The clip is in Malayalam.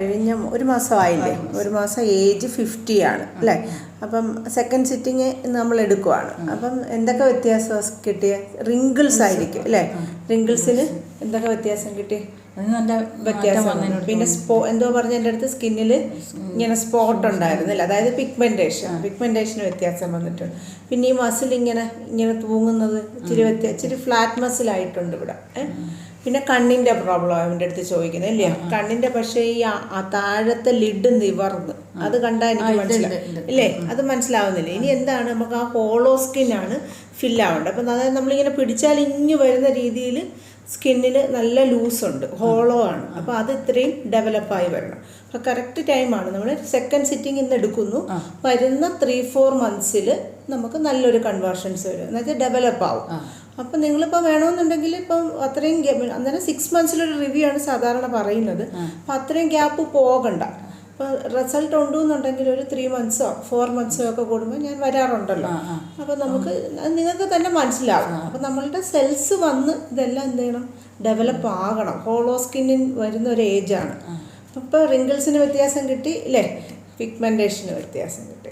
കഴിഞ്ഞ ഒരു മാസമായില്ലേ, ഒരു മാസം ഏജ് 50 ആണ് അല്ലേ. അപ്പം സെക്കൻഡ് സിറ്റിങ് നമ്മൾ എടുക്കുവാണ്. അപ്പം എന്തൊക്കെ വ്യത്യാസം കിട്ടിയ? റിങ്കിൾസ് ആയിരിക്കും അല്ലേ. റിങ്കിൾസിന് എന്തൊക്കെ വ്യത്യാസം കിട്ടി? വ്യത്യാസം പിന്നെ എന്തോ പറഞ്ഞ എൻ്റെ അടുത്ത് സ്കിന്നിൽ ഇങ്ങനെ സ്പോട്ട് ഉണ്ടായിരുന്നില്ല, അതായത് പിഗ്മെൻറ്റേഷന് വ്യത്യാസം വന്നിട്ടുണ്ട്. പിന്നെ ഈ മസിൽ ഇങ്ങനെ തൂങ്ങുന്നത് ഇച്ചിരി ഫ്ലാറ്റ് മസിലായിട്ടുണ്ട് ഇവിടെ. പിന്നെ കണ്ണിൻ്റെ പ്രോബ്ലം അവൻ്റെ അടുത്ത് ചോദിക്കുന്നത് അല്ലേ. കണ്ണിൻ്റെ പക്ഷേ ഈ താഴത്തെ ലിഡ് നിവർന്ന് അത് കണ്ടാൽ എനിക്ക് മനസ്സിലാവും ഇല്ലേ, അത് മനസ്സിലാവുന്നില്ല. ഇനി എന്താണ്, നമുക്ക് ആ ഹോളോ സ്കിന്നാണ് ഫില്ലാവേണ്ടത്. അപ്പം അതായത് നമ്മളിങ്ങനെ പിടിച്ചാൽ ഇഞ്ഞു വരുന്ന രീതിയിൽ സ്കിന്നിൽ നല്ല ലൂസുണ്ട്, ഹോളോ ആണ്. അപ്പോൾ അത് ഇത്രയും ഡെവലപ്പായി വരണം. അപ്പോൾ കറക്റ്റ് ടൈമാണ്. നമ്മൾ സെക്കൻഡ് സിറ്റിംഗ് ഇന്ന് എടുക്കുന്നു, വരുന്ന 3-4 മന്ത്സിൽ നമുക്ക് നല്ലൊരു കൺവേർഷൻസ് വരും, എന്നുവെച്ചാൽ ഡെവലപ്പ് ആവും. അപ്പം നിങ്ങളിപ്പോൾ വേണമെന്നുണ്ടെങ്കിൽ ഇപ്പം അത്രയും അന്നേരം 6 മന്ത്സിലൊരു റിവ്യൂ ആണ് സാധാരണ പറയുന്നത്. അപ്പം അത്രയും ഗ്യാപ്പ് പോകണ്ട. അപ്പോൾ റിസൾട്ട് ഉണ്ടെന്നുണ്ടെങ്കിൽ ഒരു 3 മന്ത്സോ 4 മന്ത്സോ ഒക്കെ കൂടുമ്പോൾ ഞാൻ വരാറുണ്ടല്ലോ. അപ്പോൾ നമുക്ക് നിങ്ങൾക്ക് തന്നെ മനസ്സിലാവും. അപ്പോൾ നമ്മളുടെ സെൽസ് വന്ന് ഇതെല്ലാം എന്ത് ചെയ്യണം, ഡെവലപ്പ് ആകണം. ഹോളോ സ്കിന്നിൻ വരുന്ന ഒരു ഏജാണ്. അപ്പോൾ റിങ്കിൾസിന് വ്യത്യാസം കിട്ടി ഇല്ലേ, പിഗ്മെൻറ്റേഷന് വ്യത്യാസം കിട്ടി.